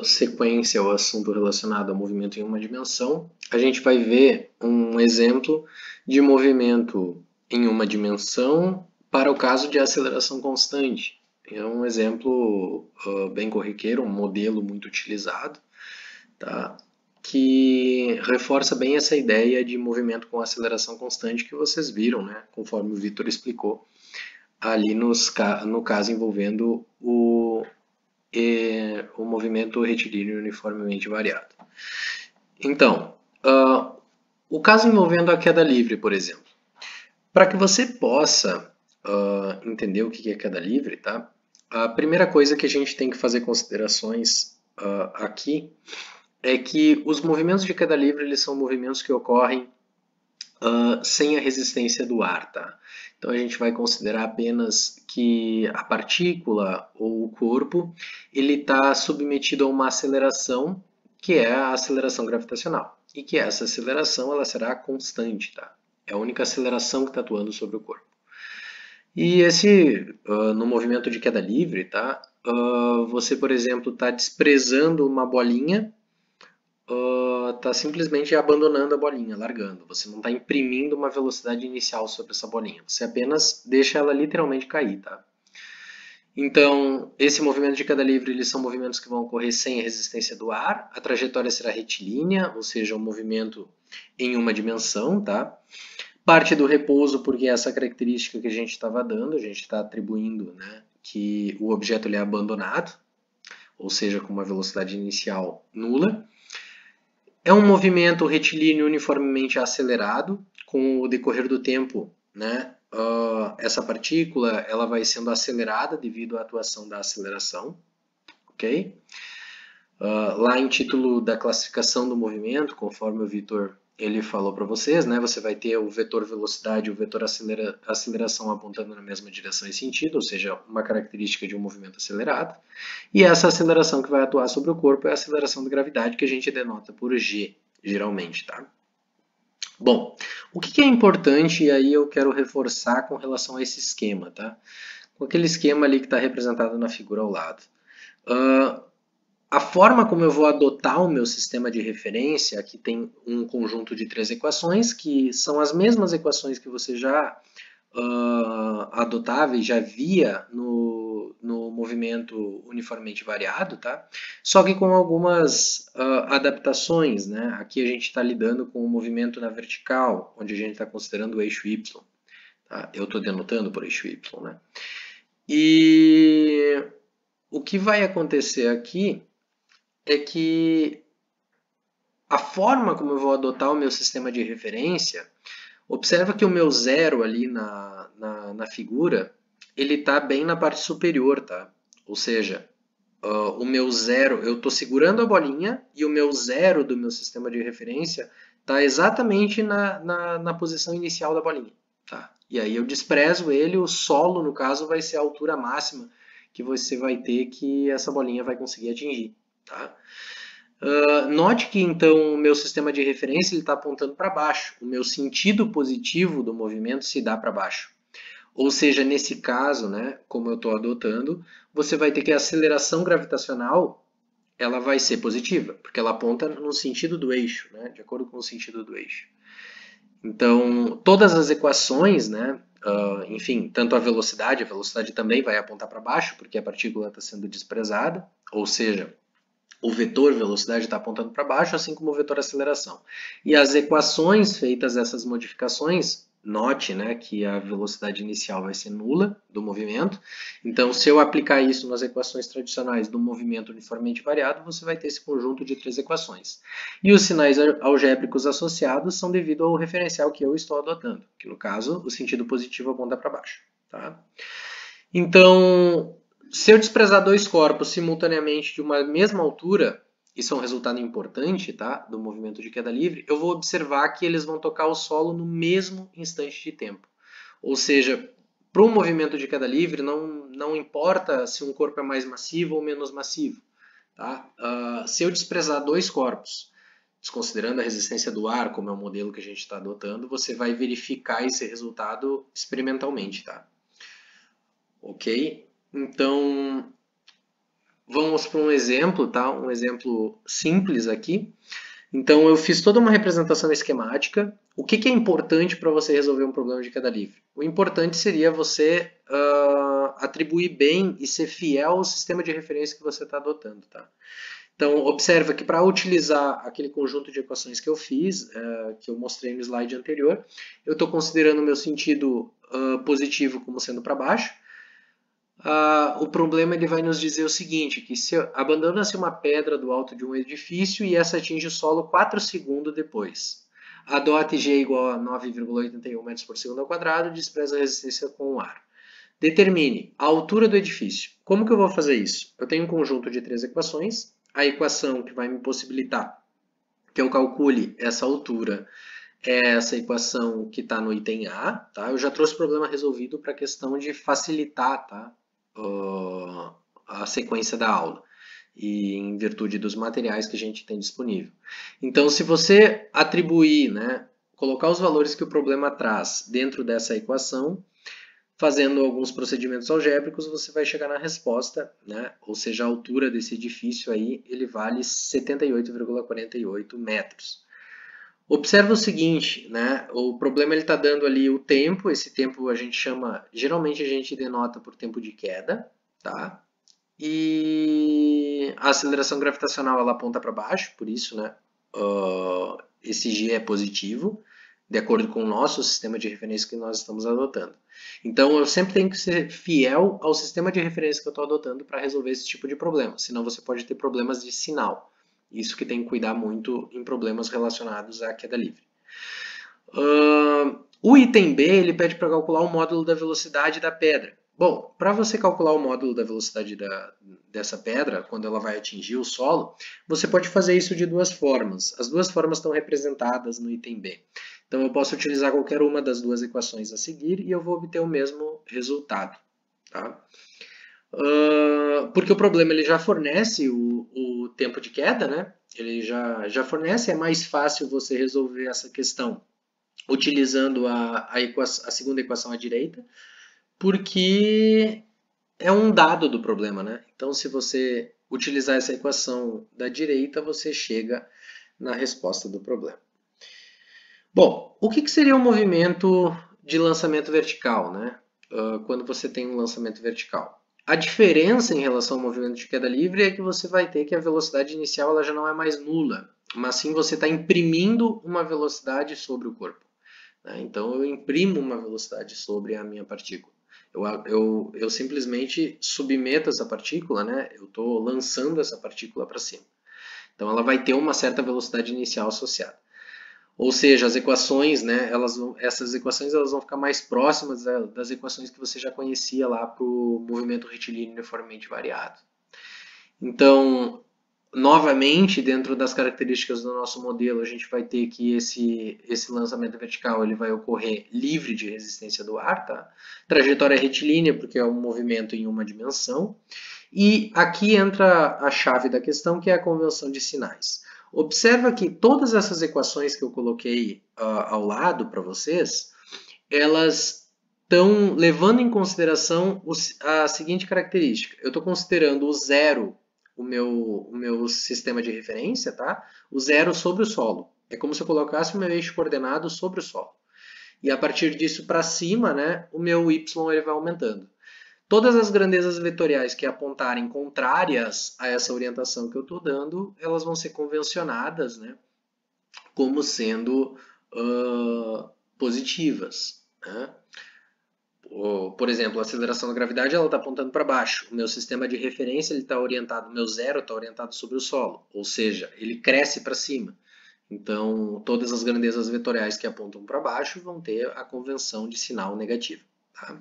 sequência ao assunto relacionado ao movimento em uma dimensão, a gente vai ver um exemplo de movimento em uma dimensão para o caso de aceleração constante. É um exemplo bem corriqueiro, um modelo muito utilizado, tá? Que reforça bem essa ideia de movimento com aceleração constante que vocês viram, né? Conforme o Victor explicou, ali no caso envolvendo o movimento retilíneo uniformemente variado. Então, o caso envolvendo a queda livre, por exemplo. Para que você possa entender o que é queda livre, tá? A primeira coisa que a gente tem que fazer considerações aqui é que os movimentos de queda livre eles são movimentos que ocorrem sem a resistência do ar, tá? Então a gente vai considerar apenas que a partícula ou o corpo ele está submetido a uma aceleração que é a aceleração gravitacional e que essa aceleração ela será constante, tá? É a única aceleração que está atuando sobre o corpo. E no movimento de queda livre, tá? Você, por exemplo, está desprezando uma bolinha, está simplesmente abandonando a bolinha, largando. Você não está imprimindo uma velocidade inicial sobre essa bolinha. Você apenas deixa ela literalmente cair, tá? Então, esse movimento de queda livre, eles são movimentos que vão ocorrer sem a resistência do ar. A trajetória será retilínea, ou seja, um movimento em uma dimensão, tá? Parte do repouso, porque é essa característica que a gente estava dando, a gente está atribuindo, né, que o objeto ele é abandonado, ou seja, com uma velocidade inicial nula. É um movimento retilíneo uniformemente acelerado, com o decorrer do tempo, né, essa partícula ela vai sendo acelerada devido à atuação da aceleração, ok? Lá em título da classificação do movimento, conforme o Victor ele falou para vocês, né, você vai ter o vetor velocidade e o vetor aceleração apontando na mesma direção e sentido, ou seja, uma característica de um movimento acelerado. E essa aceleração que vai atuar sobre o corpo é a aceleração da gravidade, que a gente denota por G, geralmente, tá? Bom, o que é importante, e aí eu quero reforçar com relação a esse esquema, tá? Com aquele esquema ali que está representado na figura ao lado. A forma como eu vou adotar o meu sistema de referência, aqui tem um conjunto de 3 equações, que são as mesmas equações que você já adotava e já via no movimento uniformemente variado, tá? Só que com algumas adaptações, né? Aqui a gente está lidando com o movimento na vertical, onde a gente está considerando o eixo Y. Tá? Eu estou denotando por eixo Y, né? E o que vai acontecer aqui é que a forma como eu vou adotar o meu sistema de referência, observa que o meu zero ali na figura, ele está bem na parte superior, tá? Ou seja, o meu zero, eu estou segurando a bolinha e o meu zero do meu sistema de referência está exatamente na posição inicial da bolinha, tá? E aí eu desprezo ele, o solo, no caso, vai ser a altura máxima que você vai ter que essa bolinha vai conseguir atingir, tá? Note que então o meu sistema de referência está apontando para baixo. O meu sentido positivo do movimento se dá para baixo. Ou seja, nesse caso, né, como eu estou adotando, você vai ter que a aceleração gravitacional ela vai ser positiva, porque ela aponta no sentido do eixo, né, de acordo com o sentido do eixo. Então, todas as equações, né, enfim, tanto a velocidade também vai apontar para baixo, porque a partícula está sendo desprezada, ou seja, o vetor velocidade está apontando para baixo, assim como o vetor aceleração. E as equações feitas essas modificações, note, né, que a velocidade inicial vai ser nula do movimento. Então, se eu aplicar isso nas equações tradicionais do movimento uniformemente variado, você vai ter esse conjunto de 3 equações. E os sinais algébricos associados são devido ao referencial que eu estou adotando, que no caso, o sentido positivo aponta para baixo. Tá? Então, se eu desprezar 2 corpos simultaneamente de uma mesma altura, isso é um resultado importante, tá, do movimento de queda livre, eu vou observar que eles vão tocar o solo no mesmo instante de tempo. Ou seja, para um movimento de queda livre, não importa se um corpo é mais massivo ou menos massivo. Tá? Se eu desprezar 2 corpos, desconsiderando a resistência do ar, como é o modelo que a gente está adotando, você vai verificar esse resultado experimentalmente. Tá? Ok? Então, vamos para um exemplo, tá? Um exemplo simples aqui. Então, eu fiz toda uma representação esquemática. O que é importante para você resolver um problema de queda livre? O importante seria você atribuir bem e ser fiel ao sistema de referência que você está adotando, tá? Então, observa que para utilizar aquele conjunto de equações que eu fiz, que eu mostrei no slide anterior, eu estou considerando o meu sentido positivo como sendo para baixo. O problema ele vai nos dizer o seguinte, que se abandona-se uma pedra do alto de um edifício e essa atinge o solo 4 segundos depois. A DOT G é igual a 9,81 metros por segundo ao quadrado, despreza a resistência com o ar. Determine a altura do edifício. Como que eu vou fazer isso? Eu tenho um conjunto de 3 equações. A equação que vai me possibilitar que eu calcule essa altura é essa equação que está no item A. Tá? Eu já trouxe o problema resolvido para a questão de facilitar, tá? A sequência da aula e em virtude dos materiais que a gente tem disponível. Então, se você atribuir, né, colocar os valores que o problema traz dentro dessa equação, fazendo alguns procedimentos algébricos, você vai chegar na resposta, né? Ou seja, a altura desse edifício aí, ele vale 78,48 metros. Observa o seguinte, né? O problema ele está dando ali o tempo, esse tempo a gente chama, geralmente a gente denota por tempo de queda, tá? E a aceleração gravitacional ela aponta para baixo, por isso, né? Esse G é positivo, de acordo com o nosso sistema de referência que nós estamos adotando. Então, eu sempre tenho que ser fiel ao sistema de referência que eu estou adotando para resolver esse tipo de problema, senão você pode ter problemas de sinal. Isso que tem que cuidar muito em problemas relacionados à queda livre. O item B ele pede para calcular o módulo da velocidade da pedra. Bom, para você calcular o módulo da velocidade dessa pedra, quando ela vai atingir o solo, você pode fazer isso de duas formas. As duas formas estão representadas no item B. Então, eu posso utilizar qualquer uma das duas equações a seguir e eu vou obter o mesmo resultado. Tá? Porque o problema ele já fornece o tempo de queda, né? Ele já fornece, é mais fácil você resolver essa questão utilizando a segunda equação à direita, porque é um dado do problema, né? Então, se você utilizar essa equação da direita, você chega na resposta do problema. Bom, o que seria um movimento de lançamento vertical, né? Quando você tem um lançamento vertical? A diferença em relação ao movimento de queda livre é que você vai ter que a velocidade inicial ela já não é mais nula, mas sim você está imprimindo uma velocidade sobre o corpo. Né? Então eu imprimo uma velocidade sobre a minha partícula. Eu simplesmente submeto essa partícula, né? Eu estou lançando essa partícula para cima. Então ela vai ter uma certa velocidade inicial associada. Ou seja, as equações, né, essas equações elas vão ficar mais próximas das equações que você já conhecia lá para o movimento retilíneo uniformemente variado. Então, novamente, dentro das características do nosso modelo, a gente vai ter que esse lançamento vertical ele vai ocorrer livre de resistência do ar. Tá? Trajetória retilínea, porque é um movimento em uma dimensão. E aqui entra a chave da questão, que é a convenção de sinais. Observa que todas essas equações que eu coloquei ao lado para vocês, elas estão levando em consideração a seguinte característica. Eu estou considerando o zero, o meu sistema de referência, tá? O zero sobre o solo. É como se eu colocasse o meu eixo coordenado sobre o solo. E a partir disso para cima, né, o meu y ele vai aumentando. Todas as grandezas vetoriais que apontarem contrárias a essa orientação que eu estou dando, elas vão ser convencionadas, né, como sendo positivas. Né? Por exemplo, a aceleração da gravidade está apontando para baixo. O meu sistema de referência está orientado, o meu zero está orientado sobre o solo, ou seja, ele cresce para cima. Então, todas as grandezas vetoriais que apontam para baixo vão ter a convenção de sinal negativa. Tá?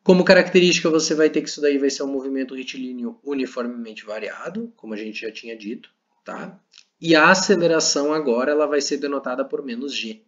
Como característica, você vai ter que isso daí vai ser um movimento retilíneo uniformemente variado, como a gente já tinha dito. Tá? E a aceleração agora ela vai ser denotada por menos g.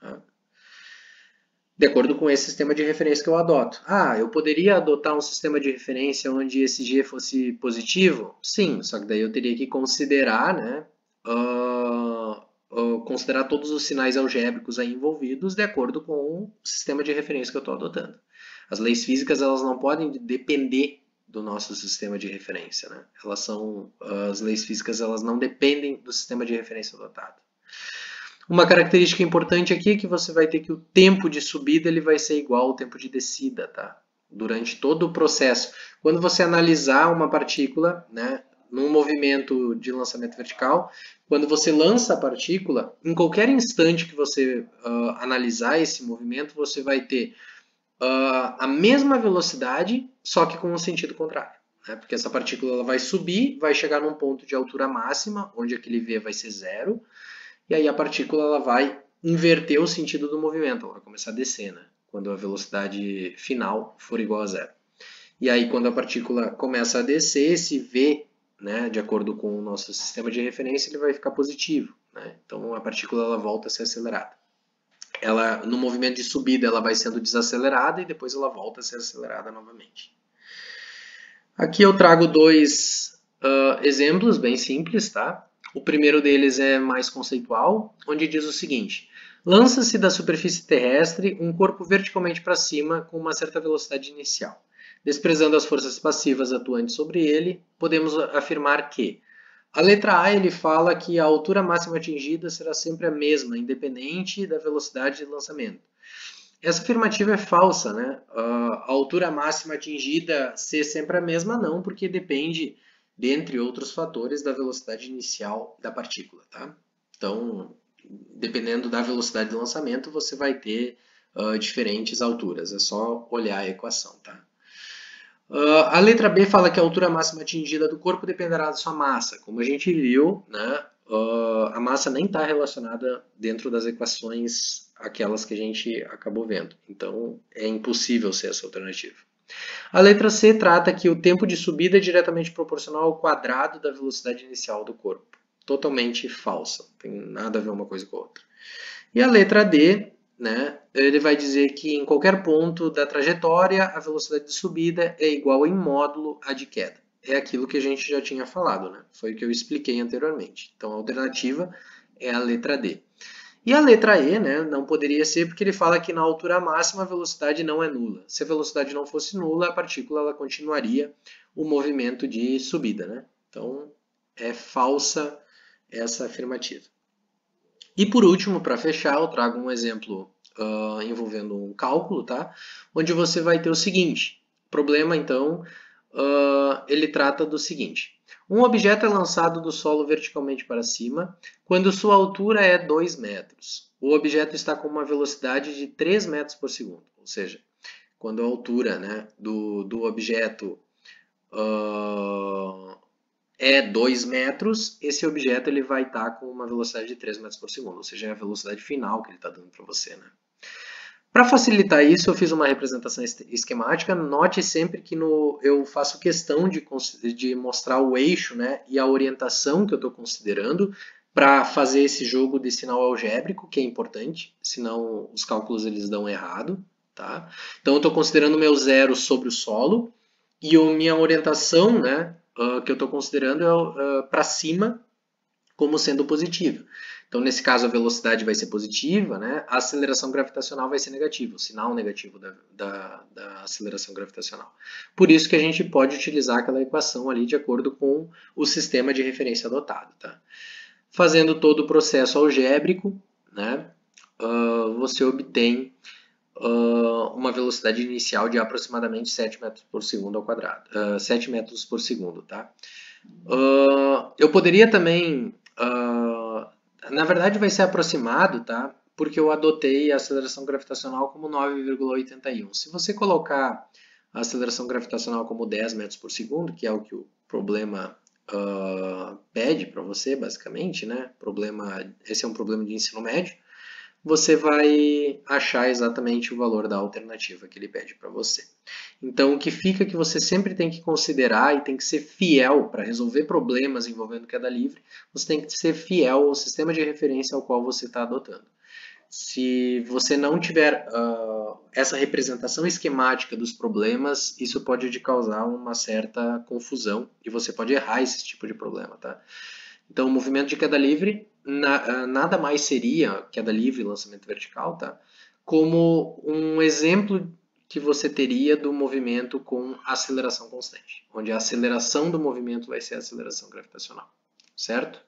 Tá? De acordo com esse sistema de referência que eu adoto. Eu poderia adotar um sistema de referência onde esse g fosse positivo? Sim, só que daí eu teria que considerar, né, considerar todos os sinais algébricos aí envolvidos de acordo com o sistema de referência que eu estou adotando. As leis físicas elas não podem depender do nosso sistema de referência, né? As leis físicas, elas não dependem do sistema de referência adotado. Uma característica importante aqui é que você vai ter que o tempo de subida ele vai ser igual ao tempo de descida, tá? Durante todo o processo. Quando você analisar uma partícula, né, num movimento de lançamento vertical, quando você lança a partícula, em qualquer instante que você analisar esse movimento, você vai ter a mesma velocidade, só que com um sentido contrário. Né? Porque essa partícula ela vai subir, vai chegar num ponto de altura máxima, onde aquele V vai ser zero, e aí a partícula ela vai inverter o sentido do movimento, ela vai começar a descer, né? Quando a velocidade final for igual a zero. E aí quando a partícula começa a descer, esse V, né, de acordo com o nosso sistema de referência, ele vai ficar positivo. Né? Então a partícula ela volta a ser acelerada. No movimento de subida ela vai sendo desacelerada e depois ela volta a ser acelerada novamente. Aqui eu trago dois exemplos bem simples, tá? O primeiro deles é mais conceitual, onde diz o seguinte: lança-se da superfície terrestre um corpo verticalmente para cima com uma certa velocidade inicial. Desprezando as forças passivas atuantes sobre ele, podemos afirmar que a letra A ele fala que a altura máxima atingida será sempre a mesma, independente da velocidade de lançamento. Essa afirmativa é falsa, né? A altura máxima atingida ser sempre a mesma não, porque depende, dentre outros fatores, da velocidade inicial da partícula, tá? Então, dependendo da velocidade de lançamento, você vai ter diferentes alturas. É só olhar a equação, tá? A letra B fala que a altura máxima atingida do corpo dependerá da sua massa. Como a gente viu, né, a massa nem está relacionada dentro das equações aquelas que a gente acabou vendo. Então, é impossível ser essa alternativa. A letra C trata que o tempo de subida é diretamente proporcional ao quadrado da velocidade inicial do corpo. Totalmente falsa. Não tem nada a ver uma coisa com a outra. E a letra D, né, ele vai dizer que em qualquer ponto da trajetória a velocidade de subida é igual em módulo à de queda. É aquilo que a gente já tinha falado, né? Foi o que eu expliquei anteriormente. Então a alternativa é a letra D. E a letra E, né, não poderia ser porque ele fala que na altura máxima a velocidade não é nula. Se a velocidade não fosse nula, a partícula ela continuaria o movimento de subida, né? Então é falsa essa afirmativa. E por último, para fechar, eu trago um exemplo envolvendo um cálculo, tá? Onde você vai ter o seguinte: o problema, então, ele trata do seguinte: um objeto é lançado do solo verticalmente para cima quando sua altura é 2 metros. O objeto está com uma velocidade de 3 metros por segundo, ou seja, quando a altura, né, do objeto é 2 metros, esse objeto ele vai estar com uma velocidade de 3 metros por segundo, ou seja, é a velocidade final que ele está dando para você, né? Para facilitar isso, eu fiz uma representação esquemática. Note sempre que eu faço questão de mostrar o eixo, né, e a orientação que eu estou considerando para fazer esse jogo de sinal algébrico, que é importante, senão os cálculos eles dão errado. Tá? Então, eu estou considerando o meu zero sobre o solo e a minha orientação, né, que eu estou considerando é para cima como sendo positiva. Então, nesse caso, a velocidade vai ser positiva, né? A aceleração gravitacional vai ser negativa, o sinal negativo da aceleração gravitacional. Por isso que a gente pode utilizar aquela equação ali de acordo com o sistema de referência adotado. Tá? Fazendo todo o processo algébrico, né? Você obtém uma velocidade inicial de aproximadamente 7 metros por segundo ao quadrado. 7 metros por segundo, tá? Eu poderia também... na verdade vai ser aproximado, tá? Porque eu adotei a aceleração gravitacional como 9,81. Se você colocar a aceleração gravitacional como 10 metros por segundo, que é o que o problema pede para você, basicamente, né? Esse é um problema de ensino médio. Você vai achar exatamente o valor da alternativa que ele pede para você. Então, o que fica é que você sempre tem que considerar e tem que ser fiel para resolver problemas envolvendo queda livre, você tem que ser fiel ao sistema de referência ao qual você está adotando. Se você não tiver essa representação esquemática dos problemas, isso pode te causar uma certa confusão e você pode errar esse tipo de problema, tá? Então, o movimento de queda livre nada mais seria, queda livre e lançamento vertical, tá? Como um exemplo que você teria do movimento com aceleração constante, onde a aceleração do movimento vai ser a aceleração gravitacional, certo?